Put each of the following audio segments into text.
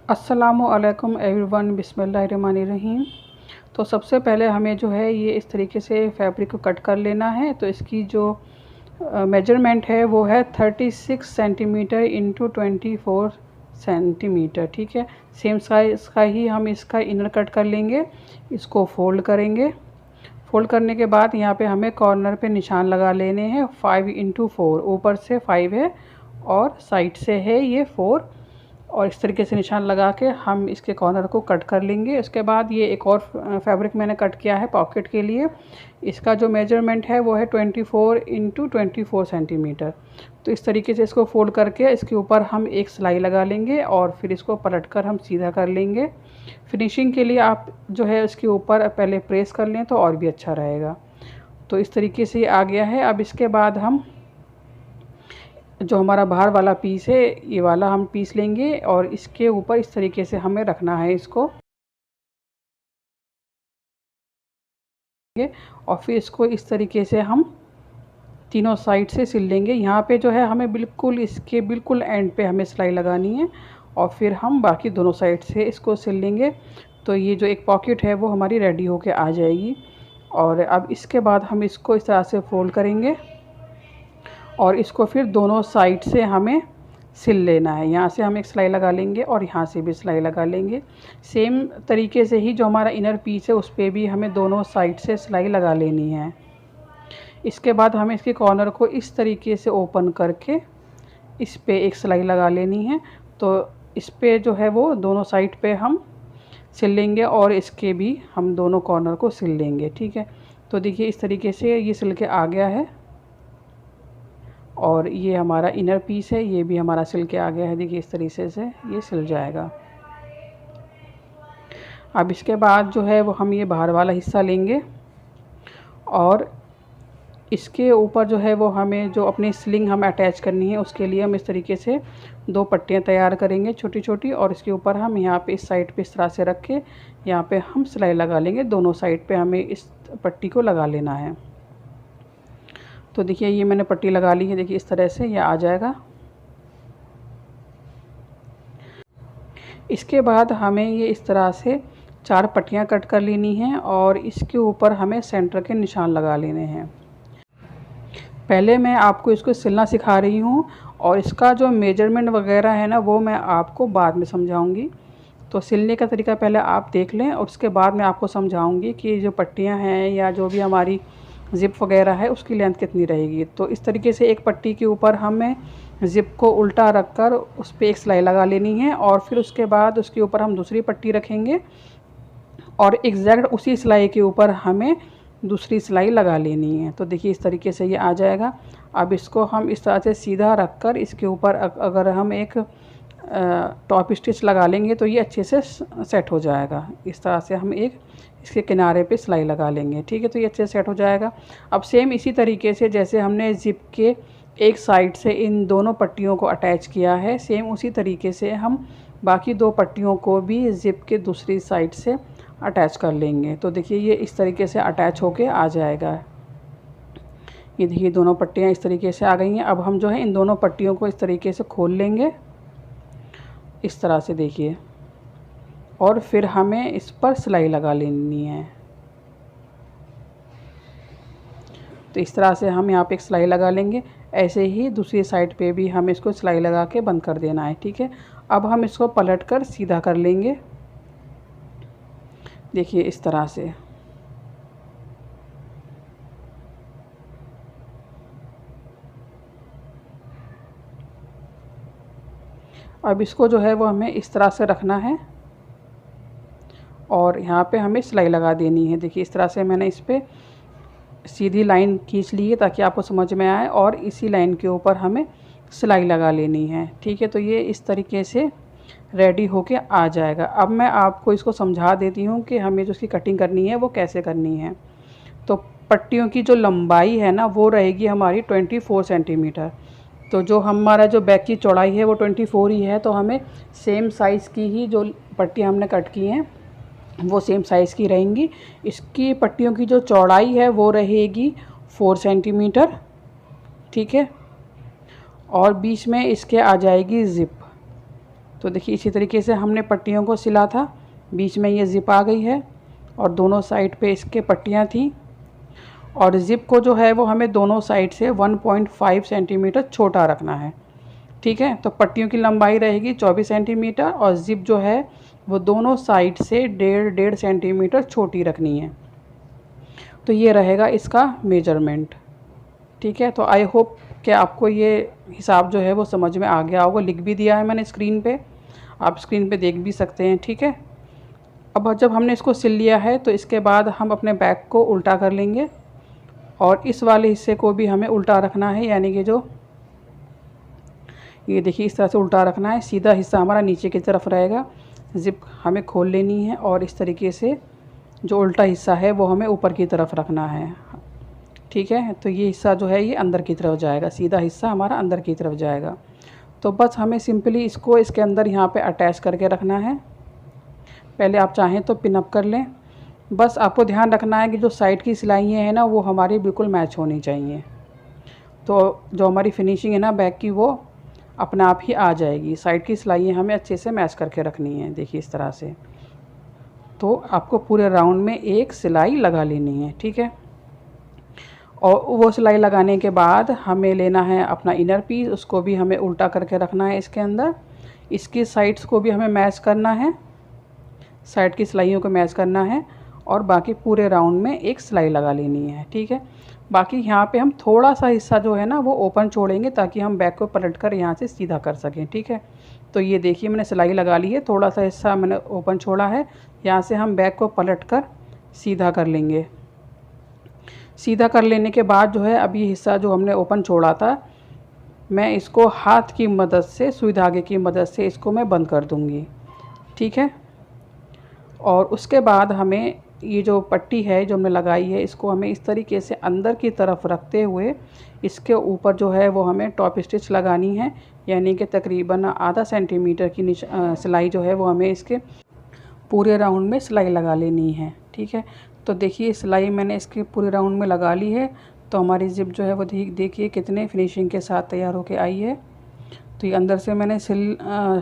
अस्सलामुअलैकुम एवरीवन, बिस्मिल्लाहिर्रहमानिर्रहीम। तो सबसे पहले हमें जो है ये इस तरीके से फैब्रिक को कट कर लेना है। तो इसकी जो मेजरमेंट है वो है 36 सेंटीमीटर इंटू 24 सेंटीमीटर। ठीक है, सेम साइज़ का ही हम इसका इनर कट कर लेंगे। इसको फोल्ड करेंगे। फोल्ड करने के बाद यहाँ पे हमें कॉर्नर पे निशान लगा लेने हैं। 5 इंटू 4, ऊपर से 5 है और साइड से है ये 4, और इस तरीके से निशान लगा के हम इसके कॉर्नर को कट कर लेंगे। उसके बाद ये एक और फैब्रिक मैंने कट किया है पॉकेट के लिए। इसका जो मेजरमेंट है वो है 24 इंटू 24 सेंटीमीटर। तो इस तरीके से इसको फोल्ड करके इसके ऊपर हम एक सिलाई लगा लेंगे और फिर इसको पलटकर हम सीधा कर लेंगे। फिनिशिंग के लिए आप जो है इसके ऊपर पहले प्रेस कर लें तो और भी अच्छा रहेगा। तो इस तरीके से आ गया है। अब इसके बाद हम जो हमारा बाहर वाला पीस है ये वाला हम पीस लेंगे और इसके ऊपर इस तरीके से हमें रखना है इसको, और फिर इसको इस तरीके से हम तीनों साइड से सिल लेंगे। यहाँ पे जो है हमें बिल्कुल इसके बिल्कुल एंड पे हमें सिलाई लगानी है और फिर हम बाकी दोनों साइड से इसको सिल लेंगे। तो ये जो एक पॉकेट है वो हमारी रेडी होके आ जाएगी। और अब इसके बाद हम इसको इस तरह से फोल्ड करेंगे और इसको फिर दोनों साइड से हमें सिल लेना है। यहाँ से हम एक सिलाई लगा लेंगे और यहाँ से भी सिलाई लगा लेंगे। सेम तरीके से ही जो हमारा इनर पीस है उस पर भी हमें दोनों साइड से सिलाई लगा लेनी है। इसके बाद हमें इसके कॉर्नर को इस तरीके से ओपन करके इस पर एक सिलाई लगा लेनी है। तो इस पर जो है वो दोनों साइड पे हम सिल लेंगे और इसके भी हम दोनों कॉर्नर को सिल लेंगे। ठीक है, तो देखिए इस तरीके से ये सिल के आ गया है और ये हमारा इनर पीस है, ये भी हमारा सिल के आ गया है। देखिए इस तरीके से ये सिल जाएगा। अब इसके बाद जो है वो हम ये बाहर वाला हिस्सा लेंगे और इसके ऊपर जो है वो हमें जो अपनी स्लिंग हम अटैच करनी है उसके लिए हम इस तरीके से 2 पट्टियाँ तैयार करेंगे छोटी छोटी, और इसके ऊपर हम यहाँ पे इस साइड पे इस तरह से रख के यहाँ पे हम सिलाई लगा लेंगे। दोनों साइड पे हमें इस पट्टी को लगा लेना है। तो देखिए ये मैंने पट्टी लगा ली है। देखिए इस तरह से ये आ जाएगा। इसके बाद हमें ये इस तरह से 4 पट्टियाँ कट कर लेनी हैं और इसके ऊपर हमें सेंटर के निशान लगा लेने हैं। पहले मैं आपको इसको सिलना सिखा रही हूँ और इसका जो मेजरमेंट वगैरह है ना वो मैं आपको बाद में समझाऊंगी। तो सिलने का तरीका पहले आप देख लें और उसके बाद मैं आपको समझाऊंगी कि जो पट्टियाँ हैं या जो भी हमारी ज़िप वगैरह है उसकी लेंथ कितनी रहेगी। तो इस तरीके से एक पट्टी के ऊपर हमें ज़िप को उल्टा रख कर उस पर एक सिलाई लगा लेनी है और फिर उसके बाद उसके ऊपर हम दूसरी पट्टी रखेंगे और एग्जैक्ट उसी सिलाई के ऊपर हमें दूसरी सिलाई लगा लेनी है। तो देखिए इस तरीके से ये आ जाएगा। अब इसको हम इस तरह से सीधा रख कर इसके ऊपर अगर हम एक टॉप स्टिच लगा लेंगे तो ये अच्छे से सेट हो जाएगा। इस तरह से हम एक इसके किनारे पे सिलाई लगा लेंगे। ठीक है, तो ये अच्छे से सेट हो जाएगा। अब सेम इसी तरीके से जैसे हमने ज़िप के एक साइड से इन दोनों पट्टियों को अटैच किया है, सेम उसी तरीके से हम बाकी 2 पट्टियों को भी ज़िप के दूसरी साइड से अटैच कर लेंगे। तो देखिए ये इस तरीके से अटैच होके आ जाएगा। ये देखिए दोनों पट्टियाँ इस तरीके से आ गई हैं। अब हम जो है इन दोनों पट्टियों को इस तरीके से खोल लेंगे इस तरह से, देखिए, और फिर हमें इस पर सिलाई लगा लेनी है। तो इस तरह से हम यहाँ पे एक सिलाई लगा लेंगे। ऐसे ही दूसरी साइड पे भी हमें इसको सिलाई लगा के बंद कर देना है। ठीक है, अब हम इसको पलट कर सीधा कर लेंगे। देखिए इस तरह से। अब इसको जो है वो हमें इस तरह से रखना है और यहाँ पे हमें सिलाई लगा देनी है। देखिए इस तरह से मैंने इस पर सीधी लाइन खींच ली है ताकि आपको समझ में आए, और इसी लाइन के ऊपर हमें सिलाई लगा लेनी है। ठीक है, तो ये इस तरीके से रेडी होके आ जाएगा। अब मैं आपको इसको समझा देती हूँ कि हमें जो इसकी कटिंग करनी है वो कैसे करनी है। तो पट्टियों की जो लंबाई है ना वो रहेगी हमारी 24 सेंटीमीटर। तो जो हमारा जो बैक की चौड़ाई है वो 24 ही है। तो हमें सेम साइज़ की ही जो पट्टियाँ हमने कट की हैं वो सेम साइज़ की रहेंगी। इसकी पट्टियों की जो चौड़ाई है वो रहेगी 4 सेंटीमीटर। ठीक है, और बीच में इसके आ जाएगी ज़िप। तो देखिए इसी तरीके से हमने पट्टियों को सिला था। बीच में ये ज़िप आ गई है और दोनों साइड पे इसके पट्टियाँ थी, और ज़िप को जो है वो हमें दोनों साइड से 1.5 सेंटीमीटर छोटा रखना है। ठीक है, तो पट्टियों की लंबाई रहेगी 24 सेंटीमीटर और ज़िप जो है वो दोनों साइड से 1.5 सेंटीमीटर छोटी रखनी है। तो ये रहेगा इसका मेजरमेंट। ठीक है, तो आई होप कि आपको ये हिसाब जो है वो समझ में आ गया होगा। लिख भी दिया है मैंने स्क्रीन पे, आप स्क्रीन पे देख भी सकते हैं। ठीक है, अब जब हमने इसको सिल लिया है तो इसके बाद हम अपने बैग को उल्टा कर लेंगे और इस वाले हिस्से को भी हमें उल्टा रखना है, यानी कि जो ये देखिए इस तरह से उल्टा रखना है। सीधा हिस्सा हमारा नीचे की तरफ रहेगा, ज़िप हमें खोल लेनी है और इस तरीके से जो उल्टा हिस्सा है वो हमें ऊपर की तरफ रखना है। ठीक है, तो ये हिस्सा जो है ये अंदर की तरफ जाएगा, सीधा हिस्सा हमारा अंदर की तरफ जाएगा। तो बस हमें सिंपली इसको इसके अंदर यहाँ पे अटैच करके रखना है। पहले आप चाहें तो पिन अप कर लें। बस आपको ध्यान रखना है कि जो साइड की सिलाइयाँ हैं ना वो हमारी बिल्कुल मैच होनी चाहिए, तो जो हमारी फिनिशिंग है ना बैग की वो अपने आप ही आ जाएगी। साइड की सिलाइयाँ हमें अच्छे से मैच करके रखनी है। देखिए इस तरह से, तो आपको पूरे राउंड में एक सिलाई लगा लेनी है। ठीक है, और वो सिलाई लगाने के बाद हमें लेना है अपना इनर पीस, उसको भी हमें उल्टा करके रखना है इसके अंदर। इसकी साइड्स को भी हमें मैच करना है, साइड की सिलाइयों को मैच करना है और बाकी पूरे राउंड में एक सिलाई लगा लेनी है। ठीक है, बाकी यहाँ पे हम थोड़ा सा हिस्सा जो है ना वो ओपन छोड़ेंगे ताकि हम बैग को पलट कर यहाँ से सीधा कर सकें। ठीक है, तो ये देखिए मैंने सिलाई लगा ली है, थोड़ा सा हिस्सा मैंने ओपन छोड़ा है, यहाँ से हम बैग को पलट कर सीधा कर लेंगे। सीधा कर लेने के बाद जो है अब ये हिस्सा जो हमने ओपन छोड़ा था, मैं इसको हाथ की मदद से, सुई धागे की मदद से इसको मैं बंद कर दूँगी। ठीक है, और उसके बाद हमें ये जो पट्टी है जो हमने लगाई है इसको हमें इस तरीके से अंदर की तरफ रखते हुए इसके ऊपर जो है वो हमें टॉप स्टिच लगानी है, यानी कि तकरीबन आधा सेंटीमीटर की सिलाई जो है वो हमें इसके पूरे राउंड में सिलाई लगा लेनी है। ठीक है, तो देखिए सिलाई मैंने इसके पूरे राउंड में लगा ली है। तो हमारी ज़िप जो है वो देखिए कितने फिनिशिंग के साथ तैयार होके आई है। तो ये अंदर से मैंने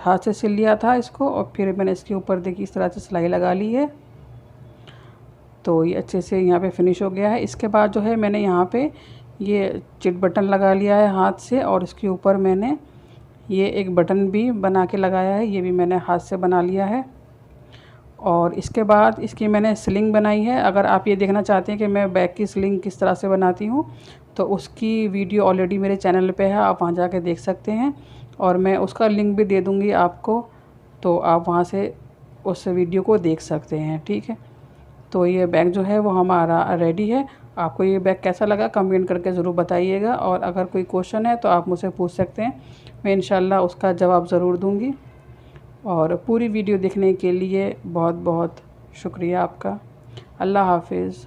हाथ से सिल लिया था इसको और फिर मैंने इसके ऊपर देखिए इस तरह से सिलाई लगा ली है। तो ये अच्छे से यहाँ पे फिनिश हो गया है। इसके बाद जो है मैंने यहाँ पे ये चिट बटन लगा लिया है हाथ से, और इसके ऊपर मैंने ये एक बटन भी बना के लगाया है, ये भी मैंने हाथ से बना लिया है। और इसके बाद इसकी मैंने स्लिंग बनाई है। अगर आप ये देखना चाहते हैं कि मैं बैग की स्लिंग किस तरह से बनाती हूँ तो उसकी वीडियो ऑलरेडी मेरे चैनल पे है, आप वहाँ जाके देख सकते हैं और मैं उसका लिंक भी दे दूँगी आपको, तो आप वहाँ से उस वीडियो को देख सकते हैं। ठीक है, तो ये बैग जो है वो हमारा रेडी है। आपको ये बैग कैसा लगा कमेंट करके ज़रूर बताइएगा, और अगर कोई क्वेश्चन है तो आप मुझसे पूछ सकते हैं, मैं इंशाल्लाह उसका जवाब ज़रूर दूँगी। और पूरी वीडियो देखने के लिए बहुत बहुत शुक्रिया आपका। अल्लाह हाफिज़।